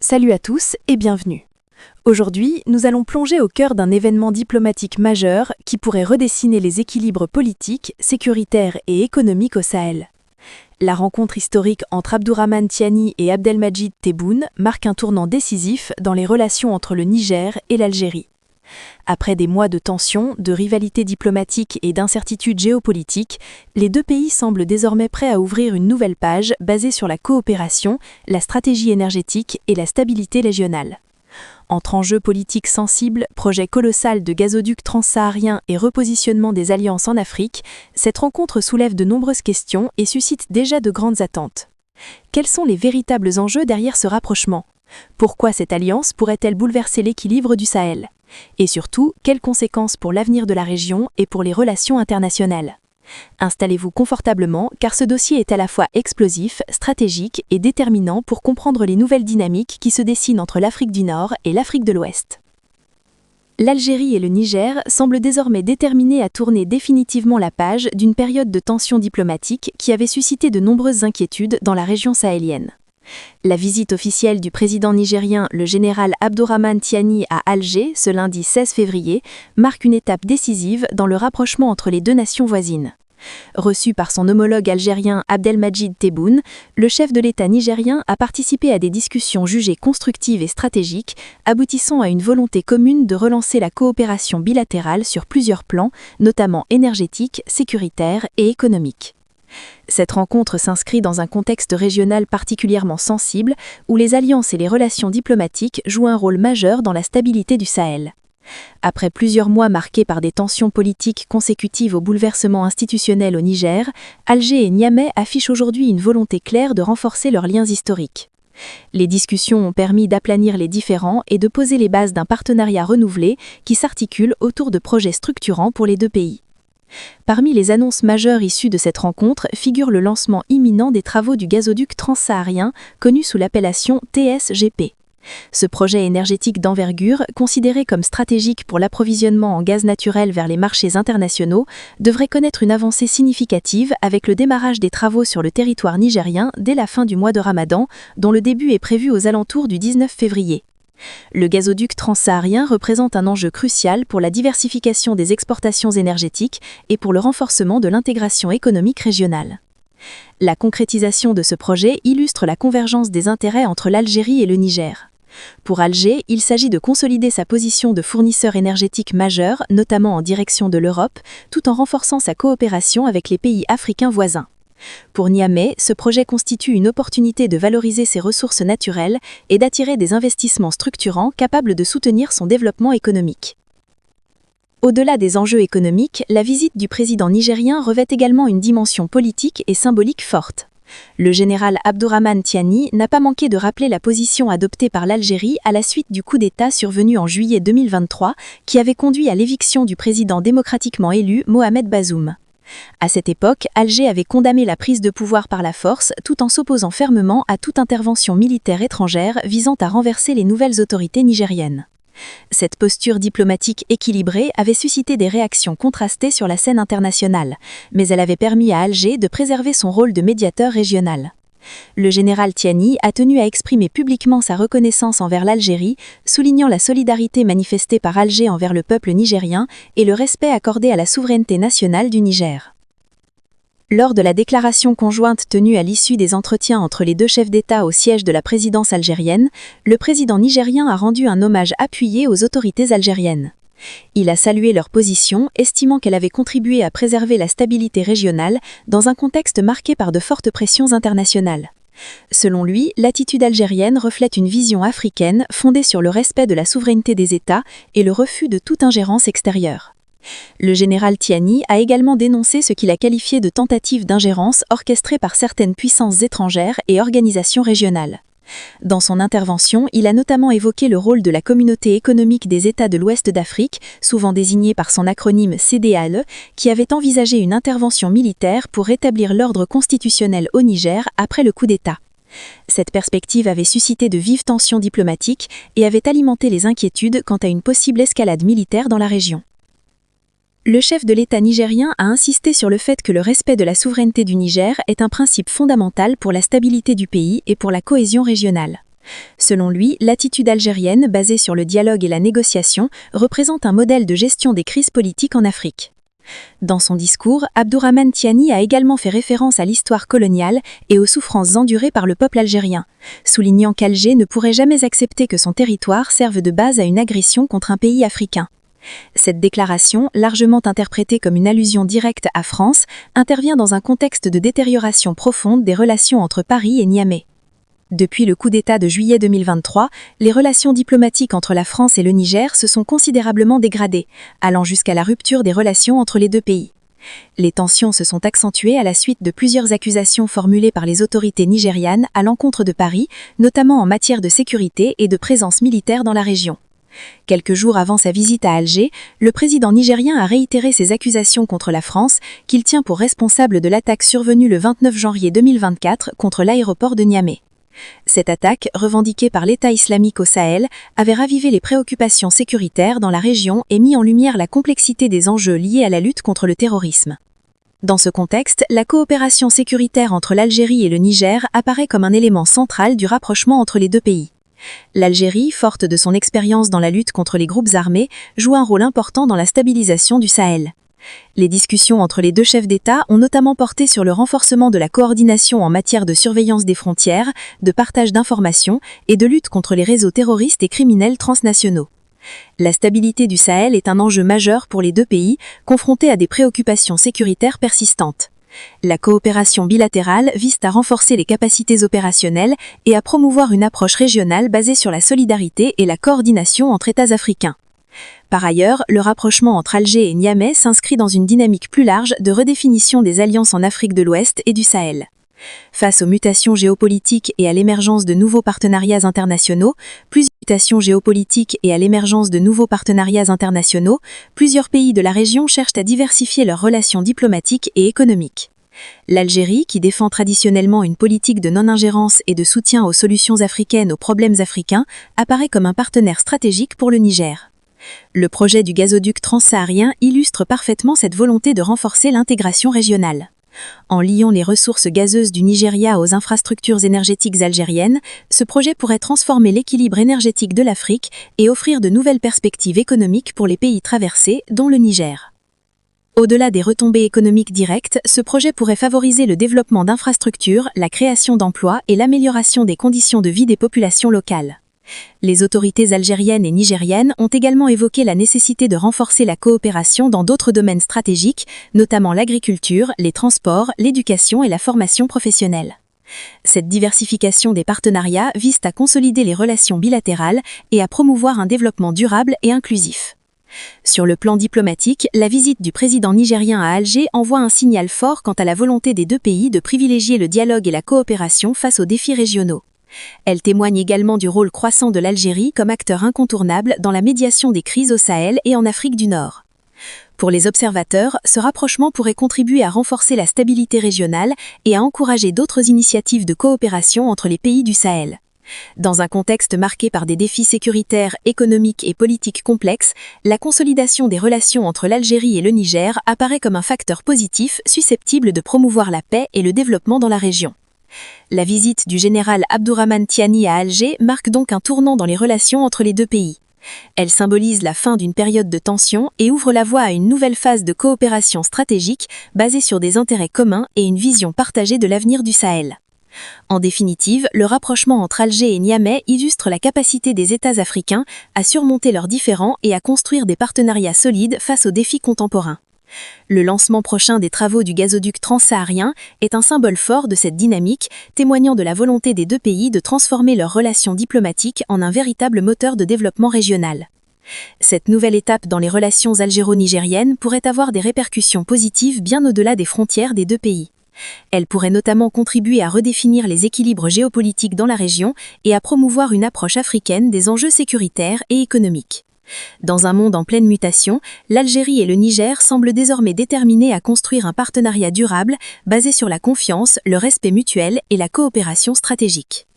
Salut à tous et bienvenue. Aujourd'hui, nous allons plonger au cœur d'un événement diplomatique majeur qui pourrait redessiner les équilibres politiques, sécuritaires et économiques au Sahel. La rencontre historique entre Abdourahmane Tiani et Abdelmadjid Tebboune marque un tournant décisif dans les relations entre le Niger et l'Algérie. Après des mois de tensions, de rivalités diplomatiques et d'incertitudes géopolitiques, les deux pays semblent désormais prêts à ouvrir une nouvelle page basée sur la coopération, la stratégie énergétique et la stabilité régionale. Entre enjeux politiques sensibles, projet colossal de gazoduc transsaharien et repositionnement des alliances en Afrique, cette rencontre soulève de nombreuses questions et suscite déjà de grandes attentes. Quels sont les véritables enjeux derrière ce rapprochement ? Pourquoi cette alliance pourrait-elle bouleverser l'équilibre du Sahel ? Et surtout, quelles conséquences pour l'avenir de la région et pour les relations internationales ? Installez-vous confortablement car ce dossier est à la fois explosif, stratégique et déterminant pour comprendre les nouvelles dynamiques qui se dessinent entre l'Afrique du Nord et l'Afrique de l'Ouest. L'Algérie et le Niger semblent désormais déterminés à tourner définitivement la page d'une période de tensions diplomatiques qui avait suscité de nombreuses inquiétudes dans la région sahélienne. La visite officielle du président nigérien, le général Abdourahmane Tiani à Alger, ce lundi 16 février, marque une étape décisive dans le rapprochement entre les deux nations voisines. Reçu par son homologue algérien Abdelmadjid Tebboune, le chef de l'État nigérien a participé à des discussions jugées constructives et stratégiques, aboutissant à une volonté commune de relancer la coopération bilatérale sur plusieurs plans, notamment énergétique, sécuritaire et économique. Cette rencontre s'inscrit dans un contexte régional particulièrement sensible où les alliances et les relations diplomatiques jouent un rôle majeur dans la stabilité du Sahel. Après plusieurs mois marqués par des tensions politiques consécutives au bouleversement institutionnel au Niger, Alger et Niamey affichent aujourd'hui une volonté claire de renforcer leurs liens historiques. Les discussions ont permis d'aplanir les différends et de poser les bases d'un partenariat renouvelé qui s'articule autour de projets structurants pour les deux pays. Parmi les annonces majeures issues de cette rencontre figure le lancement imminent des travaux du gazoduc transsaharien, connu sous l'appellation TSGP. Ce projet énergétique d'envergure, considéré comme stratégique pour l'approvisionnement en gaz naturel vers les marchés internationaux, devrait connaître une avancée significative avec le démarrage des travaux sur le territoire nigérien dès la fin du mois de Ramadan, dont le début est prévu aux alentours du 19 février. Le gazoduc transsaharien représente un enjeu crucial pour la diversification des exportations énergétiques et pour le renforcement de l'intégration économique régionale. La concrétisation de ce projet illustre la convergence des intérêts entre l'Algérie et le Niger. Pour Alger, il s'agit de consolider sa position de fournisseur énergétique majeur, notamment en direction de l'Europe, tout en renforçant sa coopération avec les pays africains voisins. Pour Niamey, ce projet constitue une opportunité de valoriser ses ressources naturelles et d'attirer des investissements structurants capables de soutenir son développement économique. Au-delà des enjeux économiques, la visite du président nigérien revêt également une dimension politique et symbolique forte. Le général Abdourahmane Tiani n'a pas manqué de rappeler la position adoptée par l'Algérie à la suite du coup d'État survenu en juillet 2023 qui avait conduit à l'éviction du président démocratiquement élu Mohamed Bazoum. À cette époque, Alger avait condamné la prise de pouvoir par la force tout en s'opposant fermement à toute intervention militaire étrangère visant à renverser les nouvelles autorités nigériennes. Cette posture diplomatique équilibrée avait suscité des réactions contrastées sur la scène internationale, mais elle avait permis à Alger de préserver son rôle de médiateur régional. Le général Tiani a tenu à exprimer publiquement sa reconnaissance envers l'Algérie, soulignant la solidarité manifestée par Alger envers le peuple nigérien et le respect accordé à la souveraineté nationale du Niger. Lors de la déclaration conjointe tenue à l'issue des entretiens entre les deux chefs d'État au siège de la présidence algérienne, le président nigérien a rendu un hommage appuyé aux autorités algériennes. Il a salué leur position, estimant qu'elle avait contribué à préserver la stabilité régionale dans un contexte marqué par de fortes pressions internationales. Selon lui, l'attitude algérienne reflète une vision africaine fondée sur le respect de la souveraineté des États et le refus de toute ingérence extérieure. Le général Tiani a également dénoncé ce qu'il a qualifié de tentative d'ingérence orchestrée par certaines puissances étrangères et organisations régionales. Dans son intervention, il a notamment évoqué le rôle de la Communauté économique des États de l'Ouest d'Afrique, souvent désignée par son acronyme CEDEAO, qui avait envisagé une intervention militaire pour rétablir l'ordre constitutionnel au Niger après le coup d'État. Cette perspective avait suscité de vives tensions diplomatiques et avait alimenté les inquiétudes quant à une possible escalade militaire dans la région. Le chef de l'État nigérien a insisté sur le fait que le respect de la souveraineté du Niger est un principe fondamental pour la stabilité du pays et pour la cohésion régionale. Selon lui, l'attitude algérienne, basée sur le dialogue et la négociation, représente un modèle de gestion des crises politiques en Afrique. Dans son discours, Abdourahmane Tiani a également fait référence à l'histoire coloniale et aux souffrances endurées par le peuple algérien, soulignant qu'Alger ne pourrait jamais accepter que son territoire serve de base à une agression contre un pays africain. Cette déclaration, largement interprétée comme une allusion directe à France, intervient dans un contexte de détérioration profonde des relations entre Paris et Niamey. Depuis le coup d'État de juillet 2023, les relations diplomatiques entre la France et le Niger se sont considérablement dégradées, allant jusqu'à la rupture des relations entre les deux pays. Les tensions se sont accentuées à la suite de plusieurs accusations formulées par les autorités nigérianes à l'encontre de Paris, notamment en matière de sécurité et de présence militaire dans la région. Quelques jours avant sa visite à Alger, le président nigérien a réitéré ses accusations contre la France, qu'il tient pour responsable de l'attaque survenue le 29 janvier 2024 contre l'aéroport de Niamey. Cette attaque, revendiquée par l'État islamique au Sahel, avait ravivé les préoccupations sécuritaires dans la région et mis en lumière la complexité des enjeux liés à la lutte contre le terrorisme. Dans ce contexte, la coopération sécuritaire entre l'Algérie et le Niger apparaît comme un élément central du rapprochement entre les deux pays. L'Algérie, forte de son expérience dans la lutte contre les groupes armés, joue un rôle important dans la stabilisation du Sahel. Les discussions entre les deux chefs d'État ont notamment porté sur le renforcement de la coordination en matière de surveillance des frontières, de partage d'informations et de lutte contre les réseaux terroristes et criminels transnationaux. La stabilité du Sahel est un enjeu majeur pour les deux pays, confrontés à des préoccupations sécuritaires persistantes. La coopération bilatérale vise à renforcer les capacités opérationnelles et à promouvoir une approche régionale basée sur la solidarité et la coordination entre États africains. Par ailleurs, le rapprochement entre Alger et Niamey s'inscrit dans une dynamique plus large de redéfinition des alliances en Afrique de l'Ouest et du Sahel. Face aux mutations géopolitiques et à l'émergence de nouveaux partenariats internationaux, plusieurs pays de la région cherchent à diversifier leurs relations diplomatiques et économiques. L'Algérie, qui défend traditionnellement une politique de non-ingérence et de soutien aux solutions africaines aux problèmes africains, apparaît comme un partenaire stratégique pour le Niger. Le projet du gazoduc transsaharien illustre parfaitement cette volonté de renforcer l'intégration régionale. En liant les ressources gazeuses du Nigeria aux infrastructures énergétiques algériennes, ce projet pourrait transformer l'équilibre énergétique de l'Afrique et offrir de nouvelles perspectives économiques pour les pays traversés, dont le Niger. Au-delà des retombées économiques directes, ce projet pourrait favoriser le développement d'infrastructures, la création d'emplois et l'amélioration des conditions de vie des populations locales. Les autorités algériennes et nigériennes ont également évoqué la nécessité de renforcer la coopération dans d'autres domaines stratégiques, notamment l'agriculture, les transports, l'éducation et la formation professionnelle. Cette diversification des partenariats vise à consolider les relations bilatérales et à promouvoir un développement durable et inclusif. Sur le plan diplomatique, la visite du président nigérien à Alger envoie un signal fort quant à la volonté des deux pays de privilégier le dialogue et la coopération face aux défis régionaux. Elle témoigne également du rôle croissant de l'Algérie comme acteur incontournable dans la médiation des crises au Sahel et en Afrique du Nord. Pour les observateurs, ce rapprochement pourrait contribuer à renforcer la stabilité régionale et à encourager d'autres initiatives de coopération entre les pays du Sahel. Dans un contexte marqué par des défis sécuritaires, économiques et politiques complexes, la consolidation des relations entre l'Algérie et le Niger apparaît comme un facteur positif susceptible de promouvoir la paix et le développement dans la région. La visite du général Abdourahmane Tiani à Alger marque donc un tournant dans les relations entre les deux pays. Elle symbolise la fin d'une période de tension et ouvre la voie à une nouvelle phase de coopération stratégique basée sur des intérêts communs et une vision partagée de l'avenir du Sahel. En définitive, le rapprochement entre Alger et Niamey illustre la capacité des États africains à surmonter leurs différends et à construire des partenariats solides face aux défis contemporains. Le lancement prochain des travaux du gazoduc transsaharien est un symbole fort de cette dynamique, témoignant de la volonté des deux pays de transformer leurs relations diplomatiques en un véritable moteur de développement régional. Cette nouvelle étape dans les relations algéro-nigériennes pourrait avoir des répercussions positives bien au-delà des frontières des deux pays. Elle pourrait notamment contribuer à redéfinir les équilibres géopolitiques dans la région et à promouvoir une approche africaine des enjeux sécuritaires et économiques. Dans un monde en pleine mutation, l'Algérie et le Niger semblent désormais déterminés à construire un partenariat durable basé sur la confiance, le respect mutuel et la coopération stratégique.